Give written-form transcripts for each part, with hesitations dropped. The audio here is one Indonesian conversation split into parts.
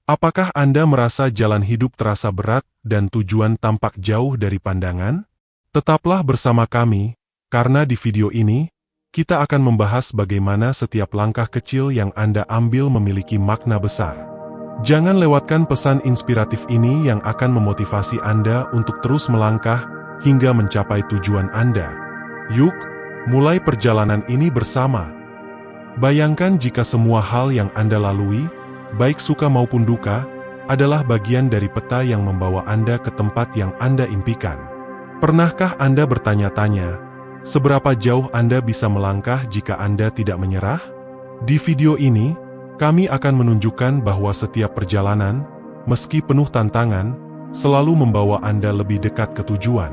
Apakah Anda merasa jalan hidup terasa berat dan tujuan tampak jauh dari pandangan? Tetaplah bersama kami, karena di video ini, kita akan membahas bagaimana setiap langkah kecil yang Anda ambil memiliki makna besar. Jangan lewatkan pesan inspiratif ini yang akan memotivasi Anda untuk terus melangkah hingga mencapai tujuan Anda. Yuk, mulai perjalanan ini bersama. Bayangkan jika semua hal yang Anda lalui, baik suka maupun duka, adalah bagian dari peta yang membawa Anda ke tempat yang Anda impikan. Pernahkah Anda bertanya-tanya, seberapa jauh Anda bisa melangkah jika Anda tidak menyerah? Di video ini, kami akan menunjukkan bahwa setiap perjalanan, meski penuh tantangan, selalu membawa Anda lebih dekat ke tujuan.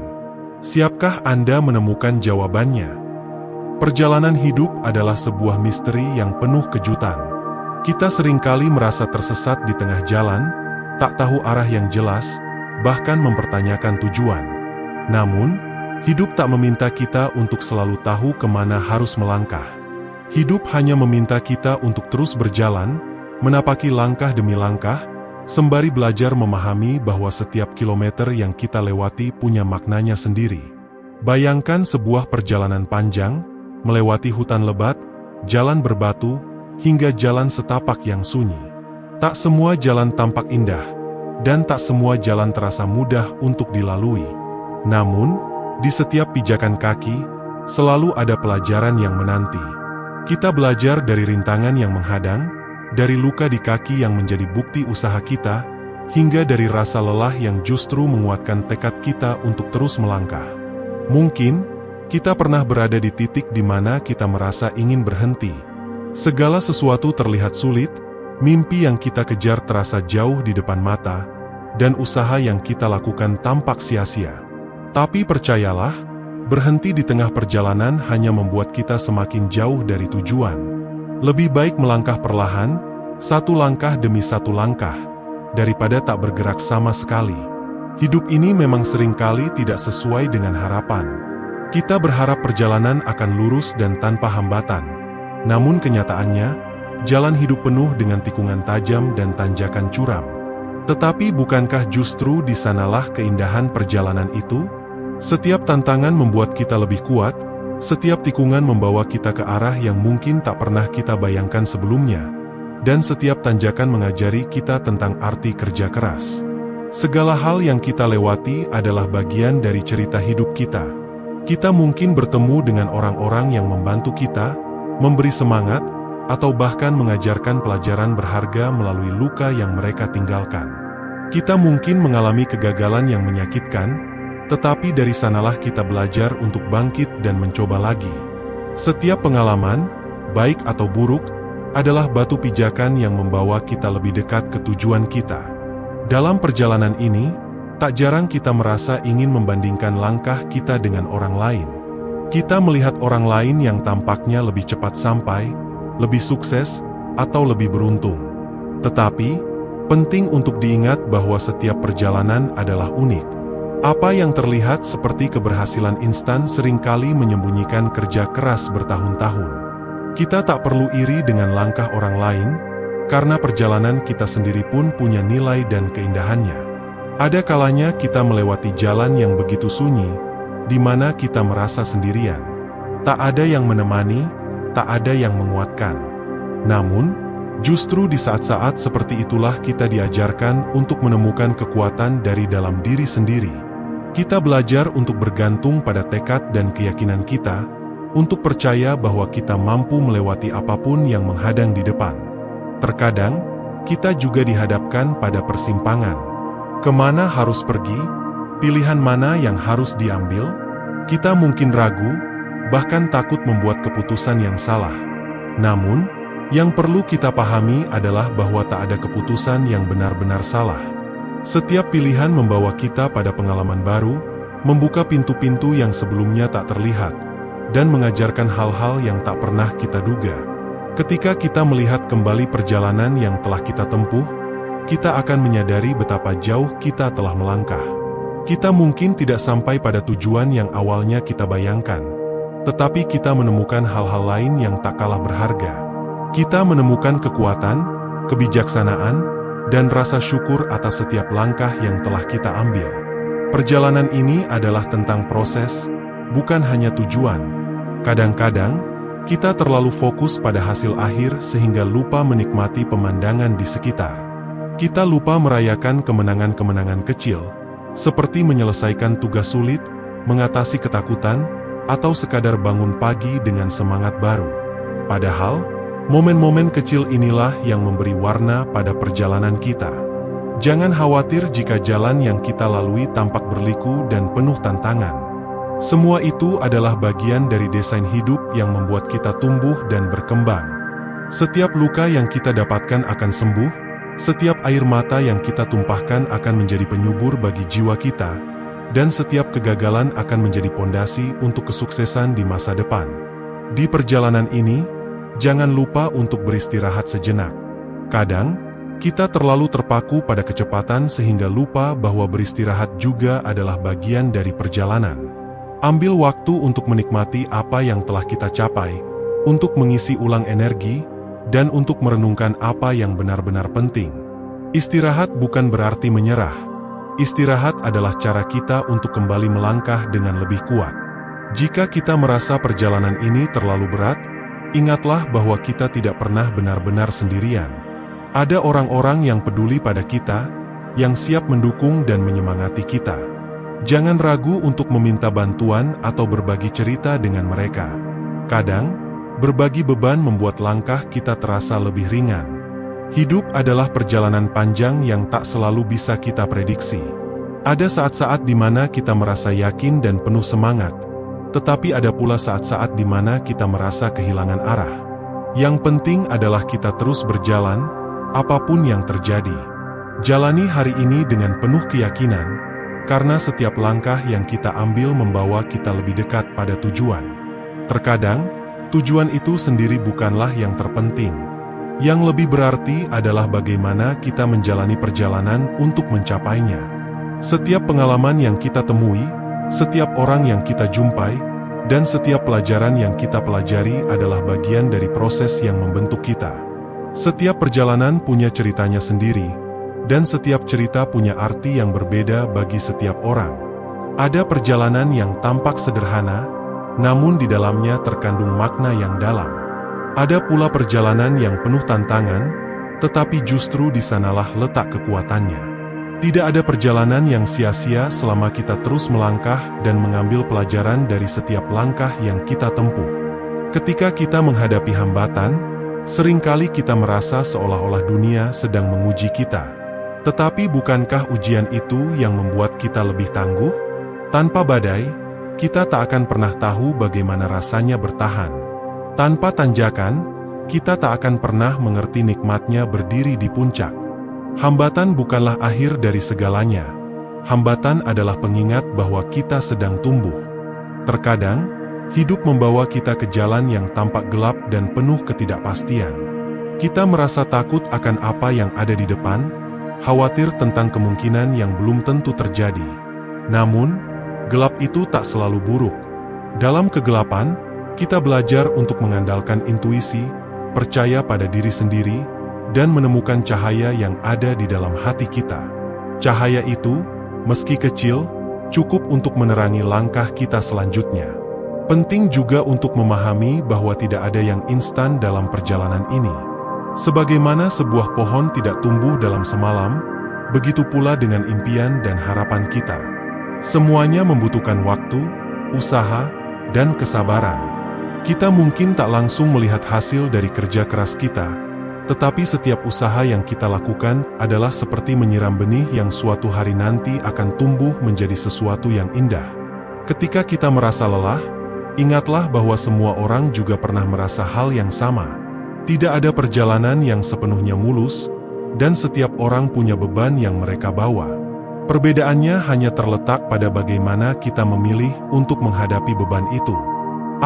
Siapkah Anda menemukan jawabannya? Perjalanan hidup adalah sebuah misteri yang penuh kejutan. Kita seringkali merasa tersesat di tengah jalan, tak tahu arah yang jelas, bahkan mempertanyakan tujuan. Namun, hidup tak meminta kita untuk selalu tahu kemana harus melangkah. Hidup hanya meminta kita untuk terus berjalan, menapaki langkah demi langkah, sembari belajar memahami bahwa setiap kilometer yang kita lewati punya maknanya sendiri. Bayangkan sebuah perjalanan panjang, melewati hutan lebat, jalan berbatu, hingga jalan setapak yang sunyi. Tak semua jalan tampak indah, dan tak semua jalan terasa mudah untuk dilalui. Namun, di setiap pijakan kaki, selalu ada pelajaran yang menanti. Kita belajar dari rintangan yang menghadang, dari luka di kaki yang menjadi bukti usaha kita, hingga dari rasa lelah yang justru menguatkan tekad kita untuk terus melangkah. Mungkin, kita pernah berada di titik di mana kita merasa ingin berhenti. Segala sesuatu terlihat sulit, mimpi yang kita kejar terasa jauh di depan mata, dan usaha yang kita lakukan tampak sia-sia. Tapi percayalah, berhenti di tengah perjalanan hanya membuat kita semakin jauh dari tujuan. Lebih baik melangkah perlahan, satu langkah demi satu langkah, daripada tak bergerak sama sekali. Hidup ini memang seringkali tidak sesuai dengan harapan. Kita berharap perjalanan akan lurus dan tanpa hambatan. Namun kenyataannya, jalan hidup penuh dengan tikungan tajam dan tanjakan curam. Tetapi bukankah justru di sanalah keindahan perjalanan itu? Setiap tantangan membuat kita lebih kuat, setiap tikungan membawa kita ke arah yang mungkin tak pernah kita bayangkan sebelumnya, dan setiap tanjakan mengajari kita tentang arti kerja keras. Segala hal yang kita lewati adalah bagian dari cerita hidup kita. Kita mungkin bertemu dengan orang-orang yang membantu kita, memberi semangat, atau bahkan mengajarkan pelajaran berharga melalui luka yang mereka tinggalkan. Kita mungkin mengalami kegagalan yang menyakitkan, tetapi dari sanalah kita belajar untuk bangkit dan mencoba lagi. Setiap pengalaman, baik atau buruk, adalah batu pijakan yang membawa kita lebih dekat ke tujuan kita. Dalam perjalanan ini, tak jarang kita merasa ingin membandingkan langkah kita dengan orang lain. Kita melihat orang lain yang tampaknya lebih cepat sampai, lebih sukses, atau lebih beruntung. Tetapi, penting untuk diingat bahwa setiap perjalanan adalah unik. Apa yang terlihat seperti keberhasilan instan seringkali menyembunyikan kerja keras bertahun-tahun. Kita tak perlu iri dengan langkah orang lain, karena perjalanan kita sendiri pun punya nilai dan keindahannya. Ada kalanya kita melewati jalan yang begitu sunyi, di mana kita merasa sendirian. Tak ada yang menemani, tak ada yang menguatkan. Namun, justru di saat-saat seperti itulah kita diajarkan untuk menemukan kekuatan dari dalam diri sendiri. Kita belajar untuk bergantung pada tekad dan keyakinan kita, untuk percaya bahwa kita mampu melewati apapun yang menghadang di depan. Terkadang, kita juga dihadapkan pada persimpangan. Kemana harus pergi? Pilihan mana yang harus diambil? Kita mungkin ragu, bahkan takut membuat keputusan yang salah. Namun, yang perlu kita pahami adalah bahwa tak ada keputusan yang benar-benar salah. Setiap pilihan membawa kita pada pengalaman baru, membuka pintu-pintu yang sebelumnya tak terlihat, dan mengajarkan hal-hal yang tak pernah kita duga. Ketika kita melihat kembali perjalanan yang telah kita tempuh, kita akan menyadari betapa jauh kita telah melangkah. Kita mungkin tidak sampai pada tujuan yang awalnya kita bayangkan, tetapi kita menemukan hal-hal lain yang tak kalah berharga. Kita menemukan kekuatan, kebijaksanaan, dan rasa syukur atas setiap langkah yang telah kita ambil. Perjalanan ini adalah tentang proses, bukan hanya tujuan. Kadang-kadang, kita terlalu fokus pada hasil akhir sehingga lupa menikmati pemandangan di sekitar. Kita lupa merayakan kemenangan-kemenangan kecil, seperti menyelesaikan tugas sulit, mengatasi ketakutan, atau sekadar bangun pagi dengan semangat baru. Padahal, momen-momen kecil inilah yang memberi warna pada perjalanan kita. Jangan khawatir jika jalan yang kita lalui tampak berliku dan penuh tantangan. Semua itu adalah bagian dari desain hidup yang membuat kita tumbuh dan berkembang. Setiap luka yang kita dapatkan akan sembuh, setiap air mata yang kita tumpahkan akan menjadi penyubur bagi jiwa kita, dan setiap kegagalan akan menjadi pondasi untuk kesuksesan di masa depan. Di perjalanan ini, jangan lupa untuk beristirahat sejenak. Kadang, kita terlalu terpaku pada kecepatan sehingga lupa bahwa beristirahat juga adalah bagian dari perjalanan. Ambil waktu untuk menikmati apa yang telah kita capai, untuk mengisi ulang energi, dan untuk merenungkan apa yang benar-benar penting. Istirahat bukan berarti menyerah. Istirahat adalah cara kita untuk kembali melangkah dengan lebih kuat. Jika kita merasa perjalanan ini terlalu berat, ingatlah bahwa kita tidak pernah benar-benar sendirian. Ada orang-orang yang peduli pada kita, yang siap mendukung dan menyemangati kita. Jangan ragu untuk meminta bantuan atau berbagi cerita dengan mereka. Kadang, berbagi beban membuat langkah kita terasa lebih ringan. Hidup adalah perjalanan panjang yang tak selalu bisa kita prediksi. Ada saat-saat di mana kita merasa yakin dan penuh semangat, tetapi ada pula saat-saat di mana kita merasa kehilangan arah. Yang penting adalah kita terus berjalan, apapun yang terjadi. Jalani hari ini dengan penuh keyakinan, karena setiap langkah yang kita ambil membawa kita lebih dekat pada tujuan. Terkadang, tujuan itu sendiri bukanlah yang terpenting. Yang lebih berarti adalah bagaimana kita menjalani perjalanan untuk mencapainya. Setiap pengalaman yang kita temui, setiap orang yang kita jumpai, dan setiap pelajaran yang kita pelajari adalah bagian dari proses yang membentuk kita. Setiap perjalanan punya ceritanya sendiri, dan setiap cerita punya arti yang berbeda bagi setiap orang. Ada perjalanan yang tampak sederhana, namun di dalamnya terkandung makna yang dalam. Ada pula perjalanan yang penuh tantangan, tetapi justru di sanalah letak kekuatannya. Tidak ada perjalanan yang sia-sia selama kita terus melangkah dan mengambil pelajaran dari setiap langkah yang kita tempuh. Ketika kita menghadapi hambatan, seringkali kita merasa seolah-olah dunia sedang menguji kita. Tetapi bukankah ujian itu yang membuat kita lebih tangguh? Tanpa badai, kita tak akan pernah tahu bagaimana rasanya bertahan. Tanpa tanjakan, kita tak akan pernah mengerti nikmatnya berdiri di puncak. Hambatan bukanlah akhir dari segalanya. Hambatan adalah pengingat bahwa kita sedang tumbuh. Terkadang, hidup membawa kita ke jalan yang tampak gelap dan penuh ketidakpastian. Kita merasa takut akan apa yang ada di depan, khawatir tentang kemungkinan yang belum tentu terjadi. Namun, gelap itu tak selalu buruk. Dalam kegelapan, kita belajar untuk mengandalkan intuisi, percaya pada diri sendiri, dan menemukan cahaya yang ada di dalam hati kita. Cahaya itu, meski kecil, cukup untuk menerangi langkah kita selanjutnya. Penting juga untuk memahami bahwa tidak ada yang instan dalam perjalanan ini. Sebagaimana sebuah pohon tidak tumbuh dalam semalam, begitu pula dengan impian dan harapan kita. Semuanya membutuhkan waktu, usaha, dan kesabaran. Kita mungkin tak langsung melihat hasil dari kerja keras kita, tetapi setiap usaha yang kita lakukan adalah seperti menyiram benih yang suatu hari nanti akan tumbuh menjadi sesuatu yang indah. Ketika kita merasa lelah, ingatlah bahwa semua orang juga pernah merasa hal yang sama. Tidak ada perjalanan yang sepenuhnya mulus, dan setiap orang punya beban yang mereka bawa. Perbedaannya hanya terletak pada bagaimana kita memilih untuk menghadapi beban itu.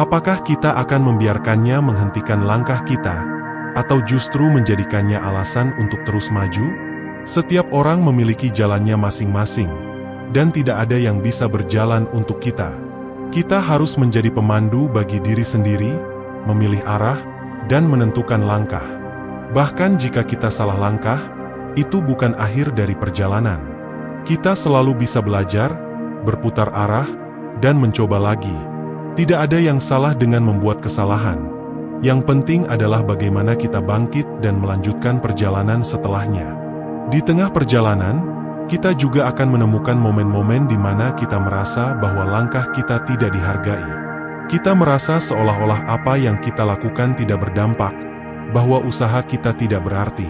Apakah kita akan membiarkannya menghentikan langkah kita, atau justru menjadikannya alasan untuk terus maju? Setiap orang memiliki jalannya masing-masing, dan tidak ada yang bisa berjalan untuk kita. Kita harus menjadi pemandu bagi diri sendiri, memilih arah, dan menentukan langkah. Bahkan jika kita salah langkah, itu bukan akhir dari perjalanan. Kita selalu bisa belajar, berputar arah, dan mencoba lagi. Tidak ada yang salah dengan membuat kesalahan. Yang penting adalah bagaimana kita bangkit dan melanjutkan perjalanan setelahnya. Di tengah perjalanan, kita juga akan menemukan momen-momen di mana kita merasa bahwa langkah kita tidak dihargai. Kita merasa seolah-olah apa yang kita lakukan tidak berdampak, bahwa usaha kita tidak berarti.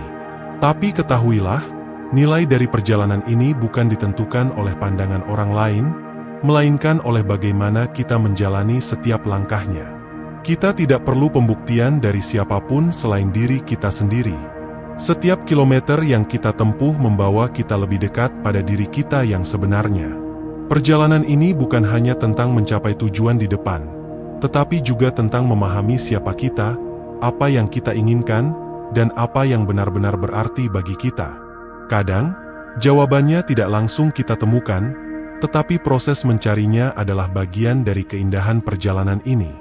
Tapi ketahuilah, nilai dari perjalanan ini bukan ditentukan oleh pandangan orang lain, melainkan oleh bagaimana kita menjalani setiap langkahnya. Kita tidak perlu pembuktian dari siapapun selain diri kita sendiri. Setiap kilometer yang kita tempuh membawa kita lebih dekat pada diri kita yang sebenarnya. Perjalanan ini bukan hanya tentang mencapai tujuan di depan, tetapi juga tentang memahami siapa kita, apa yang kita inginkan, dan apa yang benar-benar berarti bagi kita. Kadang, jawabannya tidak langsung kita temukan, tetapi proses mencarinya adalah bagian dari keindahan perjalanan ini.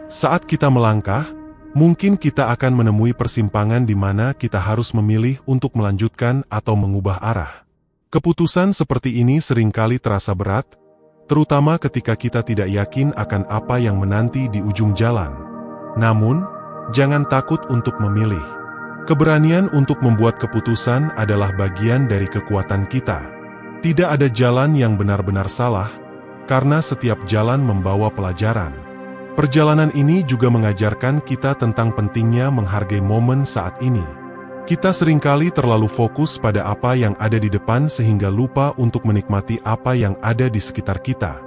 Saat kita melangkah, mungkin kita akan menemui persimpangan di mana kita harus memilih untuk melanjutkan atau mengubah arah. Keputusan seperti ini seringkali terasa berat, terutama ketika kita tidak yakin akan apa yang menanti di ujung jalan. Namun, jangan takut untuk memilih. Keberanian untuk membuat keputusan adalah bagian dari kekuatan kita. Tidak ada jalan yang benar-benar salah, karena setiap jalan membawa pelajaran. Perjalanan ini juga mengajarkan kita tentang pentingnya menghargai momen saat ini. Kita seringkali terlalu fokus pada apa yang ada di depan sehingga lupa untuk menikmati apa yang ada di sekitar kita.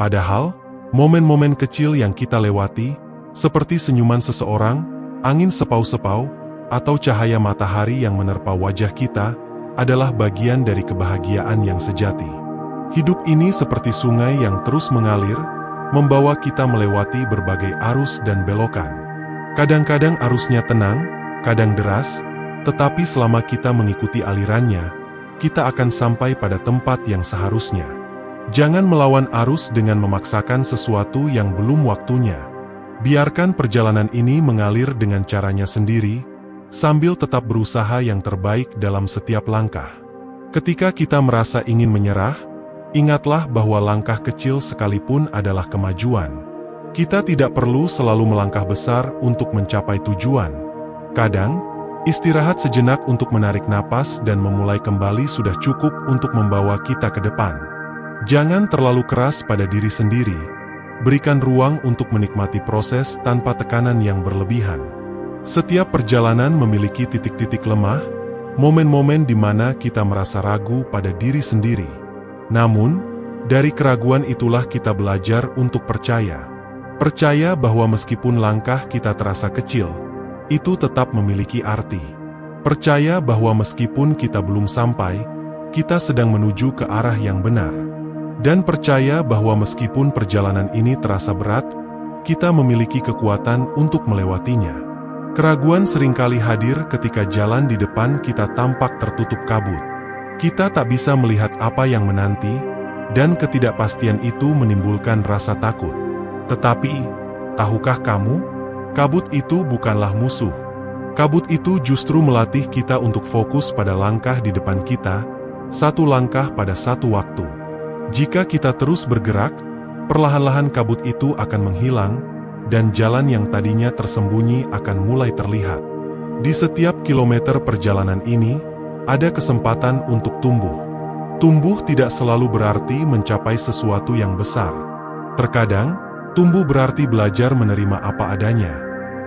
Padahal, momen-momen kecil yang kita lewati, seperti senyuman seseorang, angin sepau-sepau, atau cahaya matahari yang menerpa wajah kita, adalah bagian dari kebahagiaan yang sejati. Hidup ini seperti sungai yang terus mengalir, membawa kita melewati berbagai arus dan belokan. Kadang-kadang arusnya tenang, kadang deras, tetapi selama kita mengikuti alirannya, kita akan sampai pada tempat yang seharusnya. Jangan melawan arus dengan memaksakan sesuatu yang belum waktunya. Biarkan perjalanan ini mengalir dengan caranya sendiri, sambil tetap berusaha yang terbaik dalam setiap langkah. Ketika kita merasa ingin menyerah, ingatlah bahwa langkah kecil sekalipun adalah kemajuan. Kita tidak perlu selalu melangkah besar untuk mencapai tujuan. Kadang, istirahat sejenak untuk menarik napas dan memulai kembali sudah cukup untuk membawa kita ke depan. Jangan terlalu keras pada diri sendiri. Berikan ruang untuk menikmati proses tanpa tekanan yang berlebihan. Setiap perjalanan memiliki titik-titik lemah, momen-momen di mana kita merasa ragu pada diri sendiri. Namun, dari keraguan itulah kita belajar untuk percaya. Percaya bahwa meskipun langkah kita terasa kecil, itu tetap memiliki arti. Percaya bahwa meskipun kita belum sampai, kita sedang menuju ke arah yang benar. Dan percaya bahwa meskipun perjalanan ini terasa berat, kita memiliki kekuatan untuk melewatinya. Keraguan seringkali hadir ketika jalan di depan kita tampak tertutup kabut. Kita tak bisa melihat apa yang menanti, dan ketidakpastian itu menimbulkan rasa takut. Tetapi, tahukah kamu? Kabut itu bukanlah musuh. Kabut itu justru melatih kita untuk fokus pada langkah di depan kita, satu langkah pada satu waktu. Jika kita terus bergerak, perlahan-lahan kabut itu akan menghilang, dan jalan yang tadinya tersembunyi akan mulai terlihat. Di setiap kilometer perjalanan ini, ada kesempatan untuk tumbuh. Tumbuh tidak selalu berarti mencapai sesuatu yang besar. Terkadang, tumbuh berarti belajar menerima apa adanya,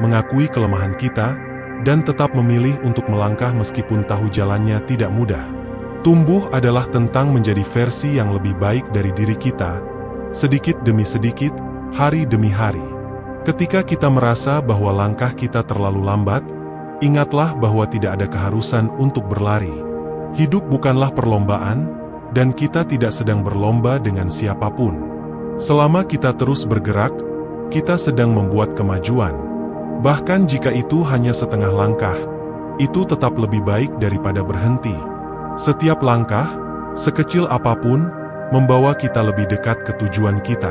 mengakui kelemahan kita, dan tetap memilih untuk melangkah meskipun tahu jalannya tidak mudah. Tumbuh adalah tentang menjadi versi yang lebih baik dari diri kita, sedikit demi sedikit, hari demi hari. Ketika kita merasa bahwa langkah kita terlalu lambat, ingatlah bahwa tidak ada keharusan untuk berlari. Hidup bukanlah perlombaan, dan kita tidak sedang berlomba dengan siapapun. Selama kita terus bergerak, kita sedang membuat kemajuan. Bahkan jika itu hanya setengah langkah, itu tetap lebih baik daripada berhenti. Setiap langkah, sekecil apapun, membawa kita lebih dekat ke tujuan kita.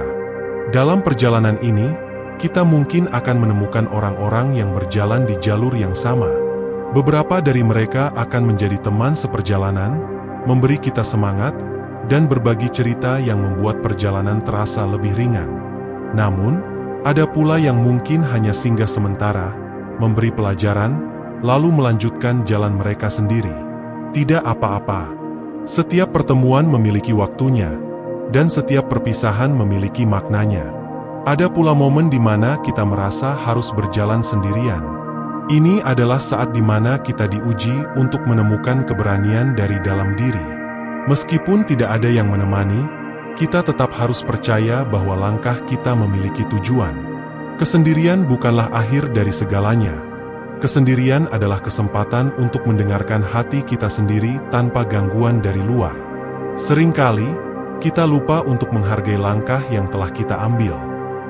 Dalam perjalanan ini, kita mungkin akan menemukan orang-orang yang berjalan di jalur yang sama. Beberapa dari mereka akan menjadi teman seperjalanan, memberi kita semangat, dan berbagi cerita yang membuat perjalanan terasa lebih ringan. Namun, ada pula yang mungkin hanya singgah sementara, memberi pelajaran, lalu melanjutkan jalan mereka sendiri. Tidak apa-apa. Setiap pertemuan memiliki waktunya, dan setiap perpisahan memiliki maknanya. Ada pula momen di mana kita merasa harus berjalan sendirian. Ini adalah saat di mana kita diuji untuk menemukan keberanian dari dalam diri. Meskipun tidak ada yang menemani, kita tetap harus percaya bahwa langkah kita memiliki tujuan. Kesendirian bukanlah akhir dari segalanya. Kesendirian adalah kesempatan untuk mendengarkan hati kita sendiri tanpa gangguan dari luar. Seringkali, kita lupa untuk menghargai langkah yang telah kita ambil.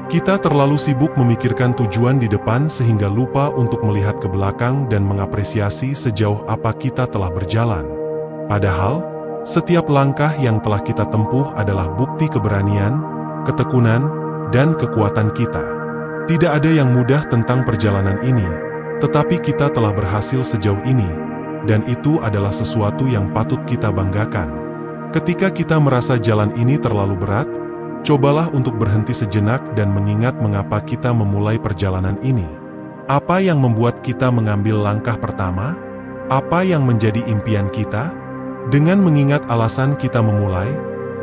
Kita terlalu sibuk memikirkan tujuan di depan sehingga lupa untuk melihat ke belakang dan mengapresiasi sejauh apa kita telah berjalan. Padahal, setiap langkah yang telah kita tempuh adalah bukti keberanian, ketekunan, dan kekuatan kita. Tidak ada yang mudah tentang perjalanan ini, tetapi kita telah berhasil sejauh ini, dan itu adalah sesuatu yang patut kita banggakan. Ketika kita merasa jalan ini terlalu berat, cobalah untuk berhenti sejenak dan mengingat mengapa kita memulai perjalanan ini. Apa yang membuat kita mengambil langkah pertama? Apa yang menjadi impian kita? Dengan mengingat alasan kita memulai,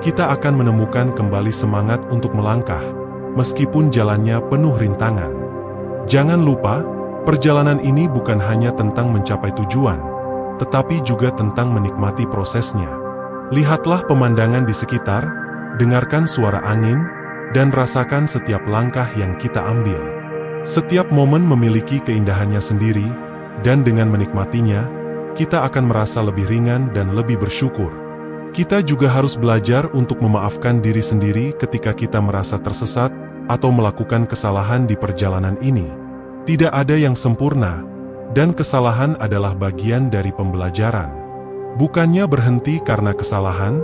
kita akan menemukan kembali semangat untuk melangkah, meskipun jalannya penuh rintangan. Jangan lupa, perjalanan ini bukan hanya tentang mencapai tujuan, tetapi juga tentang menikmati prosesnya. Lihatlah pemandangan di sekitar, dengarkan suara angin, dan rasakan setiap langkah yang kita ambil. Setiap momen memiliki keindahannya sendiri, dan dengan menikmatinya, kita akan merasa lebih ringan dan lebih bersyukur. Kita juga harus belajar untuk memaafkan diri sendiri ketika kita merasa tersesat atau melakukan kesalahan di perjalanan ini. Tidak ada yang sempurna, dan kesalahan adalah bagian dari pembelajaran. Bukannya berhenti karena kesalahan,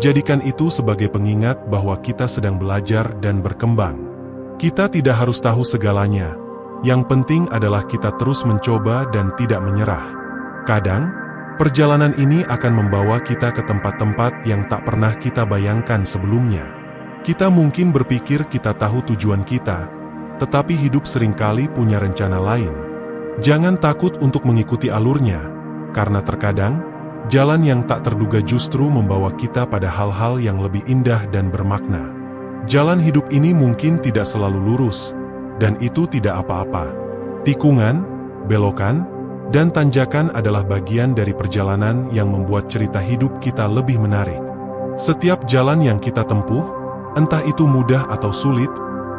jadikan itu sebagai pengingat bahwa kita sedang belajar dan berkembang. Kita tidak harus tahu segalanya, yang penting adalah kita terus mencoba dan tidak menyerah. Kadang, perjalanan ini akan membawa kita ke tempat-tempat yang tak pernah kita bayangkan sebelumnya. Kita mungkin berpikir kita tahu tujuan kita, tetapi hidup seringkali punya rencana lain. Jangan takut untuk mengikuti alurnya, karena terkadang, jalan yang tak terduga justru membawa kita pada hal-hal yang lebih indah dan bermakna. Jalan hidup ini mungkin tidak selalu lurus, dan itu tidak apa-apa. Tikungan, belokan, dan tanjakan adalah bagian dari perjalanan yang membuat cerita hidup kita lebih menarik. Setiap jalan yang kita tempuh, entah itu mudah atau sulit,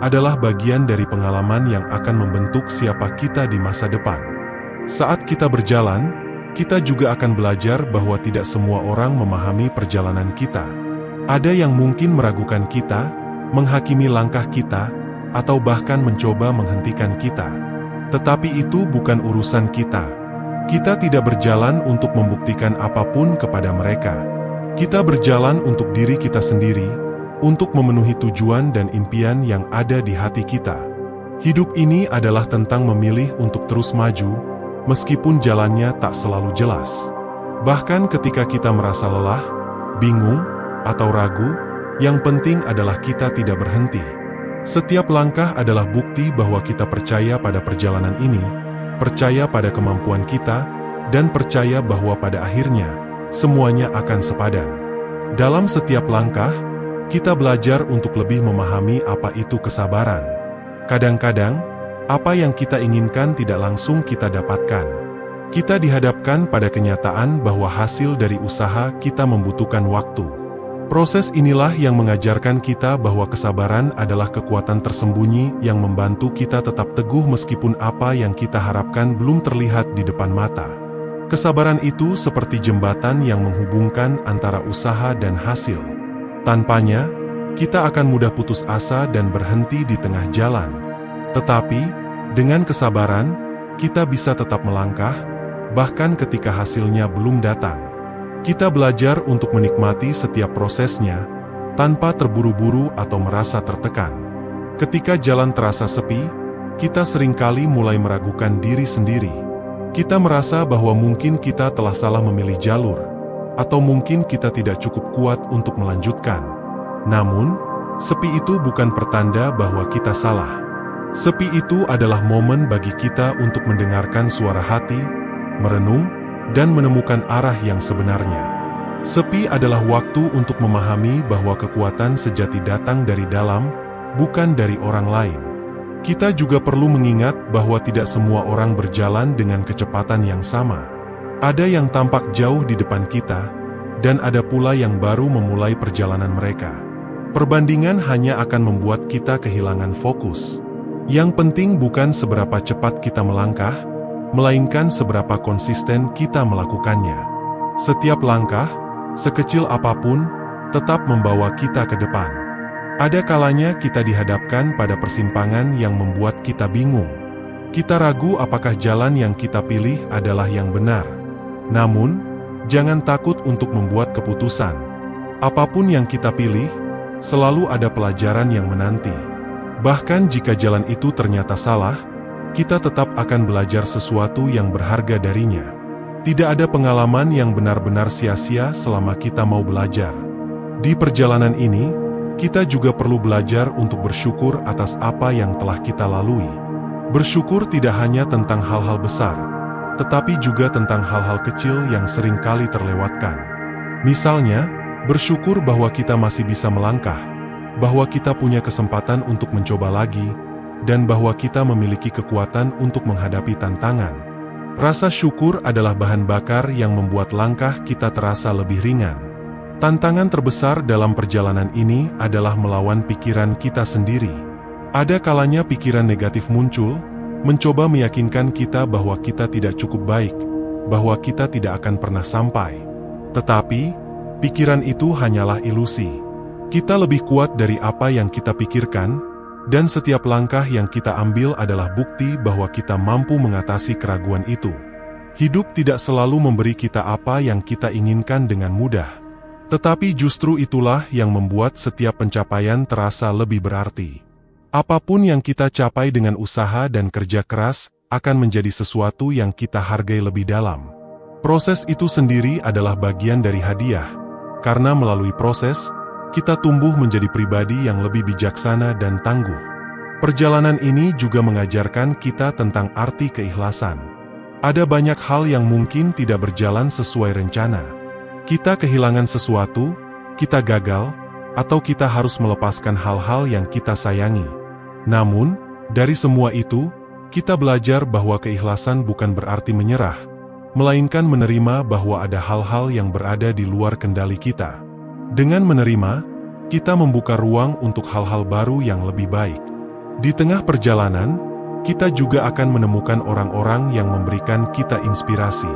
adalah bagian dari pengalaman yang akan membentuk siapa kita di masa depan. Saat kita berjalan, kita juga akan belajar bahwa tidak semua orang memahami perjalanan kita. Ada yang mungkin meragukan kita, menghakimi langkah kita, atau bahkan mencoba menghentikan kita. Tetapi itu bukan urusan kita. Kita tidak berjalan untuk membuktikan apapun kepada mereka. Kita berjalan untuk diri kita sendiri, untuk memenuhi tujuan dan impian yang ada di hati kita. Hidup ini adalah tentang memilih untuk terus maju, meskipun jalannya tak selalu jelas. Bahkan ketika kita merasa lelah, bingung, atau ragu, yang penting adalah kita tidak berhenti. Setiap langkah adalah bukti bahwa kita percaya pada perjalanan ini, percaya pada kemampuan kita, dan percaya bahwa pada akhirnya, semuanya akan sepadan. Dalam setiap langkah, kita belajar untuk lebih memahami apa itu kesabaran. Kadang-kadang, apa yang kita inginkan tidak langsung kita dapatkan. Kita dihadapkan pada kenyataan bahwa hasil dari usaha kita membutuhkan waktu. Proses inilah yang mengajarkan kita bahwa kesabaran adalah kekuatan tersembunyi yang membantu kita tetap teguh meskipun apa yang kita harapkan belum terlihat di depan mata. Kesabaran itu seperti jembatan yang menghubungkan antara usaha dan hasil. Tanpanya, kita akan mudah putus asa dan berhenti di tengah jalan. Tetapi, dengan kesabaran, kita bisa tetap melangkah, bahkan ketika hasilnya belum datang. Kita belajar untuk menikmati setiap prosesnya, tanpa terburu-buru atau merasa tertekan. Ketika jalan terasa sepi, kita seringkali mulai meragukan diri sendiri. Kita merasa bahwa mungkin kita telah salah memilih jalur, atau mungkin kita tidak cukup kuat untuk melanjutkan. Namun, sepi itu bukan pertanda bahwa kita salah. Sepi itu adalah momen bagi kita untuk mendengarkan suara hati, merenung, dan menemukan arah yang sebenarnya. Sepi adalah waktu untuk memahami bahwa kekuatan sejati datang dari dalam, bukan dari orang lain. Kita juga perlu mengingat bahwa tidak semua orang berjalan dengan kecepatan yang sama. Ada yang tampak jauh di depan kita, dan ada pula yang baru memulai perjalanan mereka. Perbandingan hanya akan membuat kita kehilangan fokus. Yang penting bukan seberapa cepat kita melangkah, melainkan seberapa konsisten kita melakukannya. Setiap langkah, sekecil apapun, tetap membawa kita ke depan. Ada kalanya kita dihadapkan pada persimpangan yang membuat kita bingung. Kita ragu apakah jalan yang kita pilih adalah yang benar. Namun, jangan takut untuk membuat keputusan. Apapun yang kita pilih, selalu ada pelajaran yang menanti. Bahkan jika jalan itu ternyata salah, kita tetap akan belajar sesuatu yang berharga darinya. Tidak ada pengalaman yang benar-benar sia-sia selama kita mau belajar. Di perjalanan ini, kita juga perlu belajar untuk bersyukur atas apa yang telah kita lalui. Bersyukur tidak hanya tentang hal-hal besar, tetapi juga tentang hal-hal kecil yang sering kali terlewatkan. Misalnya, bersyukur bahwa kita masih bisa melangkah, bahwa kita punya kesempatan untuk mencoba lagi, dan bahwa kita memiliki kekuatan untuk menghadapi tantangan. Rasa syukur adalah bahan bakar yang membuat langkah kita terasa lebih ringan. Tantangan terbesar dalam perjalanan ini adalah melawan pikiran kita sendiri. Ada kalanya pikiran negatif muncul, mencoba meyakinkan kita bahwa kita tidak cukup baik, bahwa kita tidak akan pernah sampai. Tetapi, pikiran itu hanyalah ilusi. Kita lebih kuat dari apa yang kita pikirkan, dan setiap langkah yang kita ambil adalah bukti bahwa kita mampu mengatasi keraguan itu. Hidup tidak selalu memberi kita apa yang kita inginkan dengan mudah. Tetapi justru itulah yang membuat setiap pencapaian terasa lebih berarti. Apapun yang kita capai dengan usaha dan kerja keras, akan menjadi sesuatu yang kita hargai lebih dalam. Proses itu sendiri adalah bagian dari hadiah, karena melalui proses, kita tumbuh menjadi pribadi yang lebih bijaksana dan tangguh. Perjalanan ini juga mengajarkan kita tentang arti keikhlasan. Ada banyak hal yang mungkin tidak berjalan sesuai rencana. Kita kehilangan sesuatu, kita gagal, atau kita harus melepaskan hal-hal yang kita sayangi. Namun, dari semua itu, kita belajar bahwa keikhlasan bukan berarti menyerah, melainkan menerima bahwa ada hal-hal yang berada di luar kendali kita. Dengan menerima, kita membuka ruang untuk hal-hal baru yang lebih baik. Di tengah perjalanan, kita juga akan menemukan orang-orang yang memberikan kita inspirasi.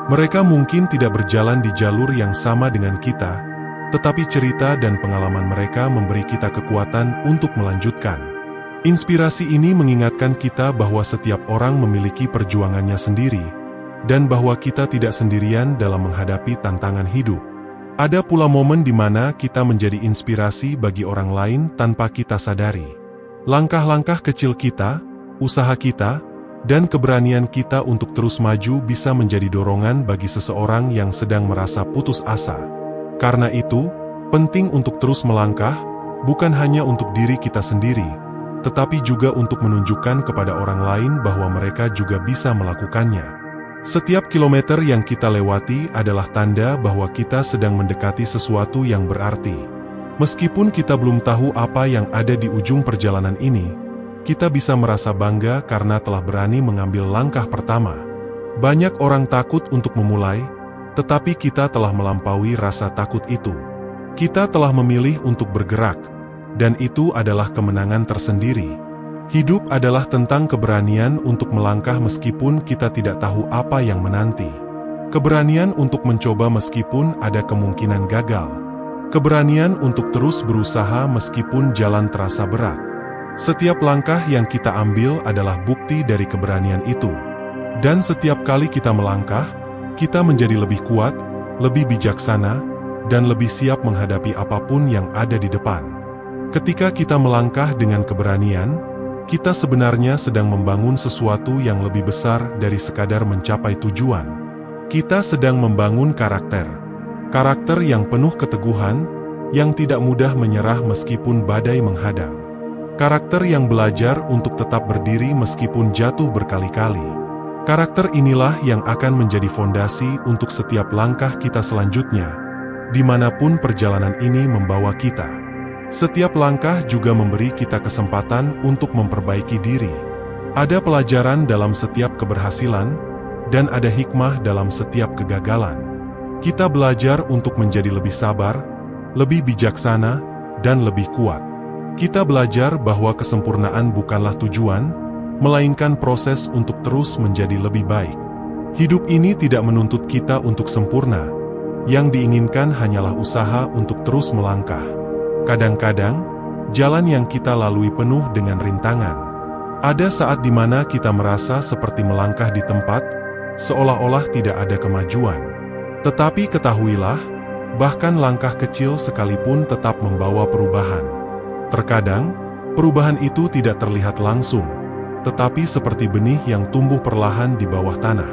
Mereka mungkin tidak berjalan di jalur yang sama dengan kita, tetapi cerita dan pengalaman mereka memberi kita kekuatan untuk melanjutkan. Inspirasi ini mengingatkan kita bahwa setiap orang memiliki perjuangannya sendiri, dan bahwa kita tidak sendirian dalam menghadapi tantangan hidup. Ada pula momen di mana kita menjadi inspirasi bagi orang lain tanpa kita sadari. Langkah-langkah kecil kita, usaha kita, dan keberanian kita untuk terus maju bisa menjadi dorongan bagi seseorang yang sedang merasa putus asa. Karena itu, penting untuk terus melangkah, bukan hanya untuk diri kita sendiri, tetapi juga untuk menunjukkan kepada orang lain bahwa mereka juga bisa melakukannya. Setiap kilometer yang kita lewati adalah tanda bahwa kita sedang mendekati sesuatu yang berarti. Meskipun kita belum tahu apa yang ada di ujung perjalanan ini, kita bisa merasa bangga karena telah berani mengambil langkah pertama. Banyak orang takut untuk memulai, tetapi kita telah melampaui rasa takut itu. Kita telah memilih untuk bergerak, dan itu adalah kemenangan tersendiri. Hidup adalah tentang keberanian untuk melangkah meskipun kita tidak tahu apa yang menanti. Keberanian untuk mencoba meskipun ada kemungkinan gagal. Keberanian untuk terus berusaha meskipun jalan terasa berat. Setiap langkah yang kita ambil adalah bukti dari keberanian itu. Dan setiap kali kita melangkah, kita menjadi lebih kuat, lebih bijaksana, dan lebih siap menghadapi apapun yang ada di depan. Ketika kita melangkah dengan keberanian, kita sebenarnya sedang membangun sesuatu yang lebih besar dari sekadar mencapai tujuan. Kita sedang membangun karakter. Karakter yang penuh keteguhan, yang tidak mudah menyerah meskipun badai menghadang. Karakter yang belajar untuk tetap berdiri meskipun jatuh berkali-kali. Karakter inilah yang akan menjadi fondasi untuk setiap langkah kita selanjutnya, dimanapun perjalanan ini membawa kita. Setiap langkah juga memberi kita kesempatan untuk memperbaiki diri. Ada pelajaran dalam setiap keberhasilan, dan ada hikmah dalam setiap kegagalan. Kita belajar untuk menjadi lebih sabar, lebih bijaksana, dan lebih kuat. Kita belajar bahwa kesempurnaan bukanlah tujuan, melainkan proses untuk terus menjadi lebih baik. Hidup ini tidak menuntut kita untuk sempurna, yang diinginkan hanyalah usaha untuk terus melangkah. Kadang-kadang, jalan yang kita lalui penuh dengan rintangan. Ada saat di mana kita merasa seperti melangkah di tempat, seolah-olah tidak ada kemajuan. Tetapi ketahuilah, bahkan langkah kecil sekalipun tetap membawa perubahan. Terkadang, perubahan itu tidak terlihat langsung, tetapi seperti benih yang tumbuh perlahan di bawah tanah.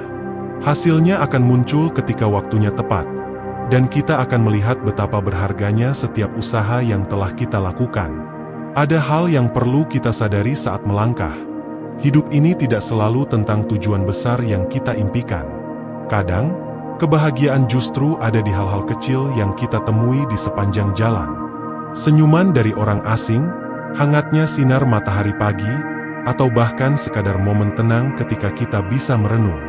Hasilnya akan muncul ketika waktunya tepat, dan kita akan melihat betapa berharganya setiap usaha yang telah kita lakukan. Ada hal yang perlu kita sadari saat melangkah. Hidup ini tidak selalu tentang tujuan besar yang kita impikan. Kadang, kebahagiaan justru ada di hal-hal kecil yang kita temui di sepanjang jalan. Senyuman dari orang asing, hangatnya sinar matahari pagi, atau bahkan sekadar momen tenang ketika kita bisa merenung.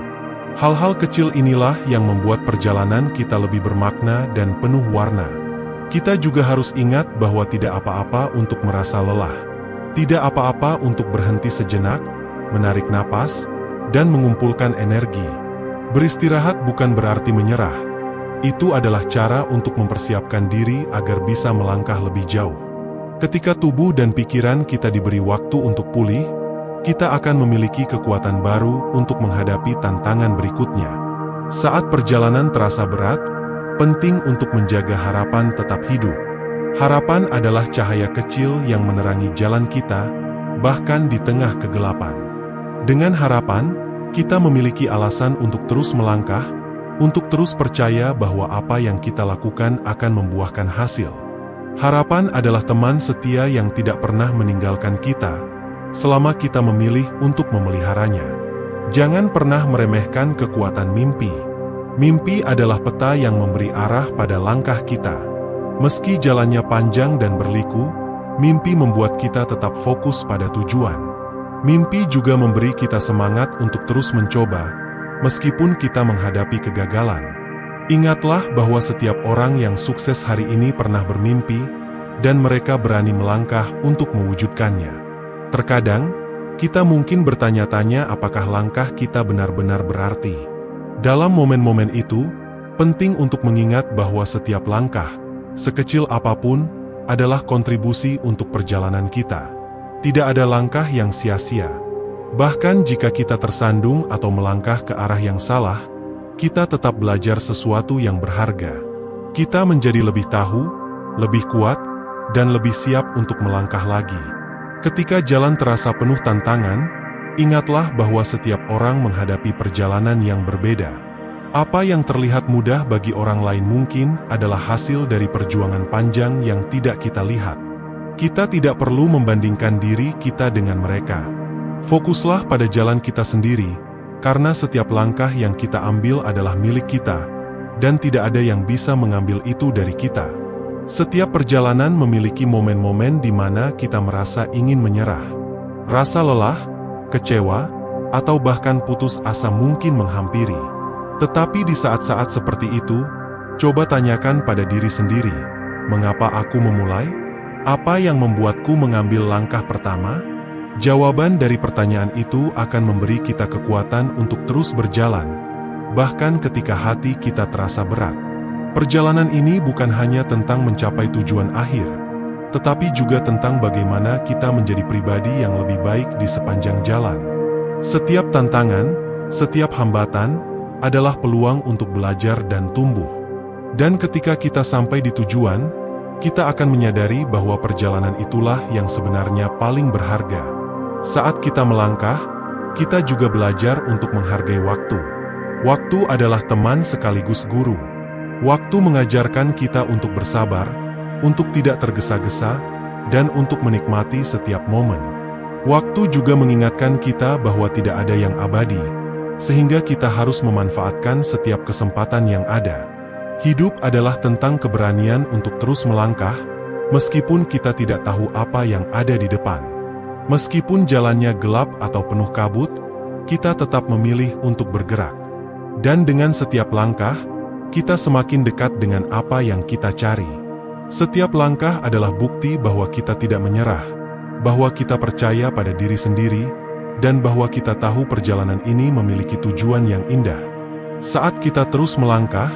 Hal-hal kecil inilah yang membuat perjalanan kita lebih bermakna dan penuh warna. Kita juga harus ingat bahwa tidak apa-apa untuk merasa lelah. Tidak apa-apa untuk berhenti sejenak, menarik napas, dan mengumpulkan energi. Beristirahat bukan berarti menyerah. Itu adalah cara untuk mempersiapkan diri agar bisa melangkah lebih jauh. Ketika tubuh dan pikiran kita diberi waktu untuk pulih, kita akan memiliki kekuatan baru untuk menghadapi tantangan berikutnya. Saat perjalanan terasa berat, penting untuk menjaga harapan tetap hidup. Harapan adalah cahaya kecil yang menerangi jalan kita, bahkan di tengah kegelapan. Dengan harapan, kita memiliki alasan untuk terus melangkah, untuk terus percaya bahwa apa yang kita lakukan akan membuahkan hasil. Harapan adalah teman setia yang tidak pernah meninggalkan kita, selama kita memilih untuk memeliharanya. Jangan pernah meremehkan kekuatan mimpi. Mimpi adalah peta yang memberi arah pada langkah kita. Meski jalannya panjang dan berliku, mimpi membuat kita tetap fokus pada tujuan. Mimpi juga memberi kita semangat untuk terus mencoba, meskipun kita menghadapi kegagalan. Ingatlah bahwa setiap orang yang sukses hari ini pernah bermimpi, dan mereka berani melangkah untuk mewujudkannya. Terkadang, kita mungkin bertanya-tanya apakah langkah kita benar-benar berarti. Dalam momen-momen itu, penting untuk mengingat bahwa setiap langkah, sekecil apapun, adalah kontribusi untuk perjalanan kita. Tidak ada langkah yang sia-sia. Bahkan jika kita tersandung atau melangkah ke arah yang salah, kita tetap belajar sesuatu yang berharga. Kita menjadi lebih tahu, lebih kuat, dan lebih siap untuk melangkah lagi. Ketika jalan terasa penuh tantangan, ingatlah bahwa setiap orang menghadapi perjalanan yang berbeda. Apa yang terlihat mudah bagi orang lain mungkin adalah hasil dari perjuangan panjang yang tidak kita lihat. Kita tidak perlu membandingkan diri kita dengan mereka. Fokuslah pada jalan kita sendiri, karena setiap langkah yang kita ambil adalah milik kita, dan tidak ada yang bisa mengambil itu dari kita. Setiap perjalanan memiliki momen-momen di mana kita merasa ingin menyerah. Rasa lelah, kecewa, atau bahkan putus asa mungkin menghampiri. Tetapi di saat-saat seperti itu, coba tanyakan pada diri sendiri, mengapa aku memulai? Apa yang membuatku mengambil langkah pertama? Jawaban dari pertanyaan itu akan memberi kita kekuatan untuk terus berjalan, bahkan ketika hati kita terasa berat. Perjalanan ini bukan hanya tentang mencapai tujuan akhir, tetapi juga tentang bagaimana kita menjadi pribadi yang lebih baik di sepanjang jalan. Setiap tantangan, setiap hambatan, adalah peluang untuk belajar dan tumbuh. Dan ketika kita sampai di tujuan, kita akan menyadari bahwa perjalanan itulah yang sebenarnya paling berharga. Saat kita melangkah, kita juga belajar untuk menghargai waktu. Waktu adalah teman sekaligus guru. Waktu mengajarkan kita untuk bersabar, untuk tidak tergesa-gesa, dan untuk menikmati setiap momen. Waktu juga mengingatkan kita bahwa tidak ada yang abadi, sehingga kita harus memanfaatkan setiap kesempatan yang ada. Hidup adalah tentang keberanian untuk terus melangkah, meskipun kita tidak tahu apa yang ada di depan. Meskipun jalannya gelap atau penuh kabut, kita tetap memilih untuk bergerak. Dan dengan setiap langkah, kita semakin dekat dengan apa yang kita cari. Setiap langkah adalah bukti bahwa kita tidak menyerah, bahwa kita percaya pada diri sendiri, dan bahwa kita tahu perjalanan ini memiliki tujuan yang indah. Saat kita terus melangkah,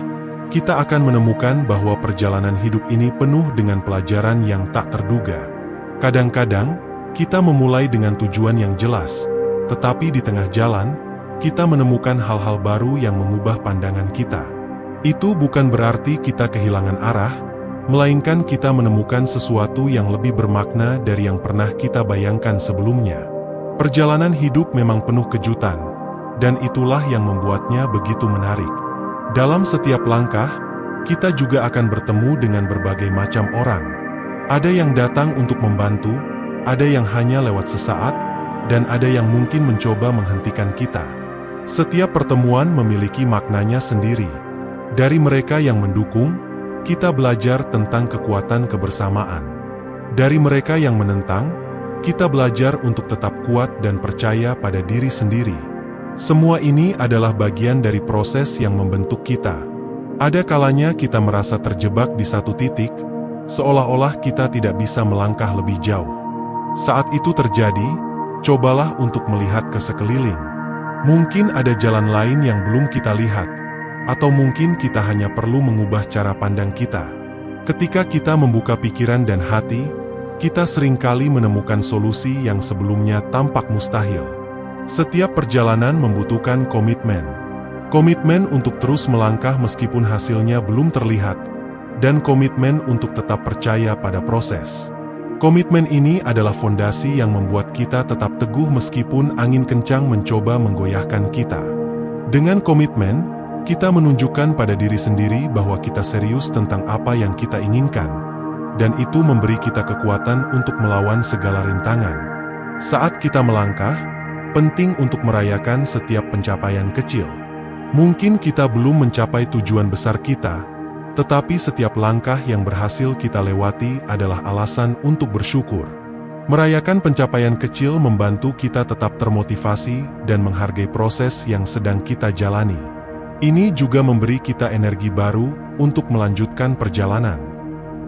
kita akan menemukan bahwa perjalanan hidup ini penuh dengan pelajaran yang tak terduga. Kadang-kadang, kita memulai dengan tujuan yang jelas, tetapi di tengah jalan, kita menemukan hal-hal baru yang mengubah pandangan kita. Itu bukan berarti kita kehilangan arah, melainkan kita menemukan sesuatu yang lebih bermakna dari yang pernah kita bayangkan sebelumnya. Perjalanan hidup memang penuh kejutan, dan itulah yang membuatnya begitu menarik. Dalam setiap langkah, kita juga akan bertemu dengan berbagai macam orang. Ada yang datang untuk membantu, ada yang hanya lewat sesaat, dan ada yang mungkin mencoba menghentikan kita. Setiap pertemuan memiliki maknanya sendiri. Dari mereka yang mendukung, kita belajar tentang kekuatan kebersamaan. Dari mereka yang menentang, kita belajar untuk tetap kuat dan percaya pada diri sendiri. Semua ini adalah bagian dari proses yang membentuk kita. Ada kalanya kita merasa terjebak di satu titik, seolah-olah kita tidak bisa melangkah lebih jauh. Saat itu terjadi, cobalah untuk melihat ke sekeliling. Mungkin ada jalan lain yang belum kita lihat, atau mungkin kita hanya perlu mengubah cara pandang kita. Ketika kita membuka pikiran dan hati, kita seringkali menemukan solusi yang sebelumnya tampak mustahil. Setiap perjalanan membutuhkan komitmen. Komitmen untuk terus melangkah meskipun hasilnya belum terlihat, dan komitmen untuk tetap percaya pada proses. Komitmen ini adalah fondasi yang membuat kita tetap teguh meskipun angin kencang mencoba menggoyahkan kita. Dengan komitmen, kita menunjukkan pada diri sendiri bahwa kita serius tentang apa yang kita inginkan, dan itu memberi kita kekuatan untuk melawan segala rintangan. Saat kita melangkah, penting untuk merayakan setiap pencapaian kecil. Mungkin kita belum mencapai tujuan besar kita, tetapi setiap langkah yang berhasil kita lewati adalah alasan untuk bersyukur. Merayakan pencapaian kecil membantu kita tetap termotivasi dan menghargai proses yang sedang kita jalani. Ini juga memberi kita energi baru untuk melanjutkan perjalanan.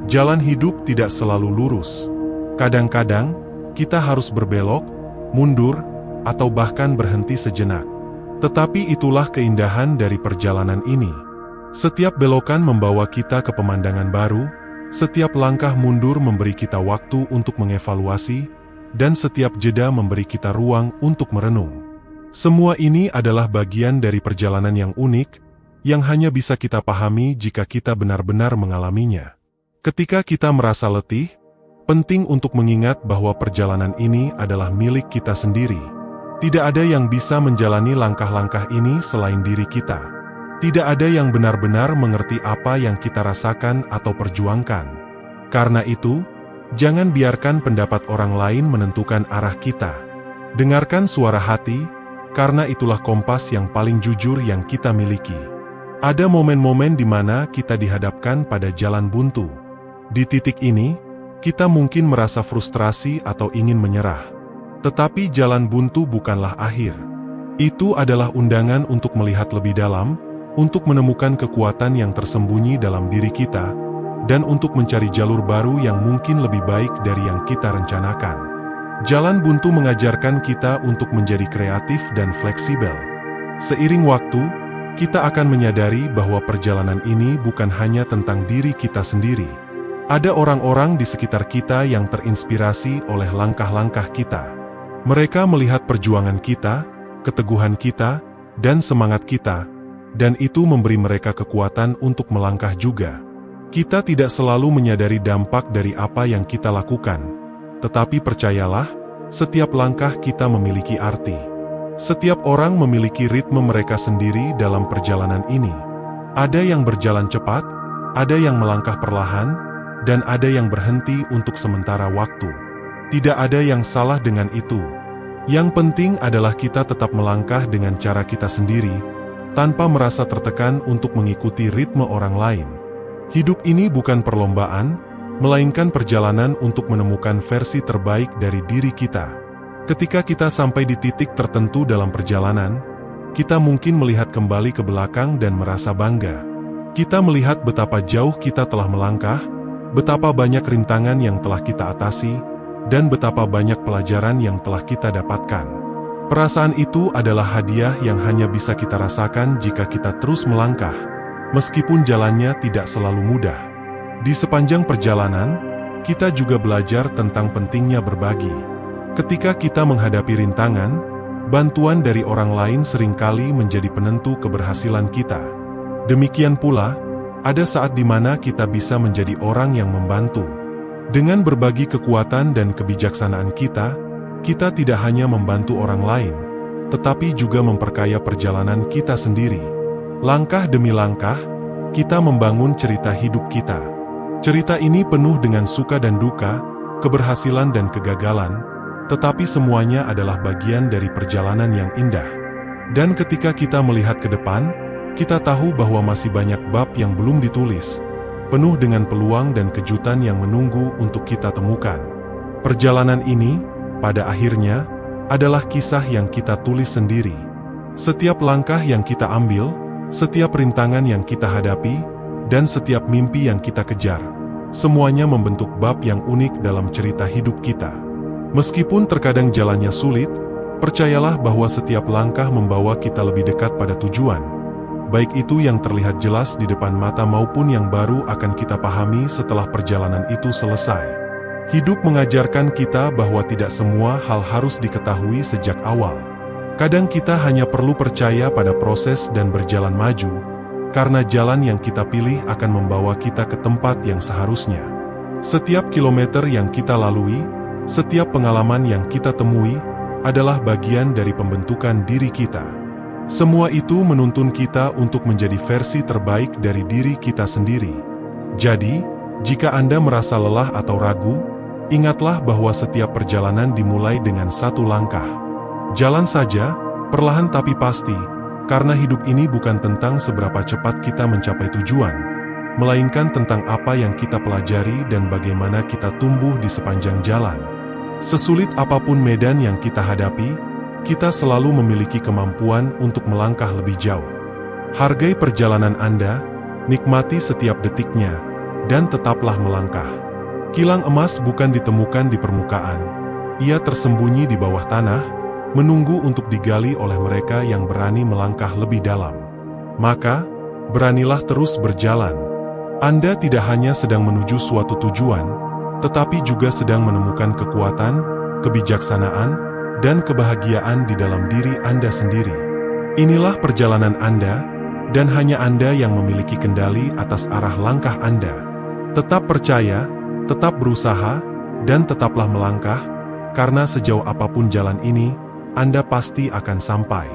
Jalan hidup tidak selalu lurus. Kadang-kadang, kita harus berbelok, mundur, atau bahkan berhenti sejenak. Tetapi itulah keindahan dari perjalanan ini. Setiap belokan membawa kita ke pemandangan baru, setiap langkah mundur memberi kita waktu untuk mengevaluasi, dan setiap jeda memberi kita ruang untuk merenung. Semua ini adalah bagian dari perjalanan yang unik, yang hanya bisa kita pahami jika kita benar-benar mengalaminya. Ketika kita merasa letih, penting untuk mengingat bahwa perjalanan ini adalah milik kita sendiri. Tidak ada yang bisa menjalani langkah-langkah ini selain diri kita. Tidak ada yang benar-benar mengerti apa yang kita rasakan atau perjuangkan. Karena itu, jangan biarkan pendapat orang lain menentukan arah kita. Dengarkan suara hati, karena itulah kompas yang paling jujur yang kita miliki. Ada momen-momen di mana kita dihadapkan pada jalan buntu. Di titik ini, kita mungkin merasa frustrasi atau ingin menyerah. Tetapi jalan buntu bukanlah akhir. Itu adalah undangan untuk melihat lebih dalam, untuk menemukan kekuatan yang tersembunyi dalam diri kita, dan untuk mencari jalur baru yang mungkin lebih baik dari yang kita rencanakan. Jalan buntu mengajarkan kita untuk menjadi kreatif dan fleksibel. Seiring waktu, kita akan menyadari bahwa perjalanan ini bukan hanya tentang diri kita sendiri. Ada orang-orang di sekitar kita yang terinspirasi oleh langkah-langkah kita. Mereka melihat perjuangan kita, keteguhan kita, dan semangat kita, dan itu memberi mereka kekuatan untuk melangkah juga. Kita tidak selalu menyadari dampak dari apa yang kita lakukan, tetapi percayalah, Setiap langkah kita memiliki arti. Setiap orang memiliki ritme mereka sendiri dalam perjalanan ini. Ada yang berjalan cepat, ada yang melangkah perlahan, dan ada yang berhenti untuk sementara waktu. Tidak ada yang salah dengan itu. Yang penting adalah kita tetap melangkah dengan cara kita sendiri, tanpa merasa tertekan untuk mengikuti ritme orang lain. Hidup ini bukan perlombaan, melainkan perjalanan untuk menemukan versi terbaik dari diri kita. Ketika kita sampai di titik tertentu dalam perjalanan, kita mungkin melihat kembali ke belakang dan merasa bangga. Kita melihat betapa jauh kita telah melangkah, betapa banyak rintangan yang telah kita atasi, dan betapa banyak pelajaran yang telah kita dapatkan. Perasaan itu adalah hadiah yang hanya bisa kita rasakan jika kita terus melangkah, meskipun jalannya tidak selalu mudah. Di sepanjang perjalanan, kita juga belajar tentang pentingnya berbagi. Ketika kita menghadapi rintangan, bantuan dari orang lain seringkali menjadi penentu keberhasilan kita. Demikian pula, ada saat di mana kita bisa menjadi orang yang membantu. Dengan berbagi kekuatan dan kebijaksanaan kita tidak hanya membantu orang lain, tetapi juga memperkaya perjalanan kita sendiri. Langkah demi langkah, kita membangun cerita hidup kita. Cerita ini penuh dengan suka dan duka, keberhasilan dan kegagalan, tetapi semuanya adalah bagian dari perjalanan yang indah. Dan ketika kita melihat ke depan, kita tahu bahwa masih banyak bab yang belum ditulis, penuh dengan peluang dan kejutan yang menunggu untuk kita temukan. Perjalanan ini, pada akhirnya, adalah kisah yang kita tulis sendiri. Setiap langkah yang kita ambil, setiap rintangan yang kita hadapi, dan setiap mimpi yang kita kejar, semuanya membentuk bab yang unik dalam cerita hidup kita. Meskipun terkadang jalannya sulit, percayalah bahwa setiap langkah membawa kita lebih dekat pada tujuan. Baik itu yang terlihat jelas di depan mata maupun yang baru akan kita pahami setelah perjalanan itu selesai. Hidup mengajarkan kita bahwa tidak semua hal harus diketahui sejak awal. Kadang kita hanya perlu percaya pada proses dan berjalan maju, karena jalan yang kita pilih akan membawa kita ke tempat yang seharusnya. Setiap kilometer yang kita lalui, setiap pengalaman yang kita temui, adalah bagian dari pembentukan diri kita. Semua itu menuntun kita untuk menjadi versi terbaik dari diri kita sendiri. Jadi, jika Anda merasa lelah atau ragu, ingatlah bahwa setiap perjalanan dimulai dengan satu langkah. Jalan saja, perlahan tapi pasti, karena hidup ini bukan tentang seberapa cepat kita mencapai tujuan, melainkan tentang apa yang kita pelajari dan bagaimana kita tumbuh di sepanjang jalan. Sesulit apapun medan yang kita hadapi, kita selalu memiliki kemampuan untuk melangkah lebih jauh. Hargai perjalanan Anda, nikmati setiap detiknya, dan tetaplah melangkah. Kilang emas bukan ditemukan di permukaan, ia tersembunyi di bawah tanah, menunggu untuk digali oleh mereka yang berani melangkah lebih dalam. Maka, beranilah terus berjalan. Anda tidak hanya sedang menuju suatu tujuan, tetapi juga sedang menemukan kekuatan, kebijaksanaan, dan kebahagiaan di dalam diri Anda sendiri. Inilah perjalanan Anda, dan hanya Anda yang memiliki kendali atas arah langkah Anda. Tetap percaya, tetap berusaha, dan tetaplah melangkah, karena sejauh apapun jalan ini, Anda pasti akan sampai.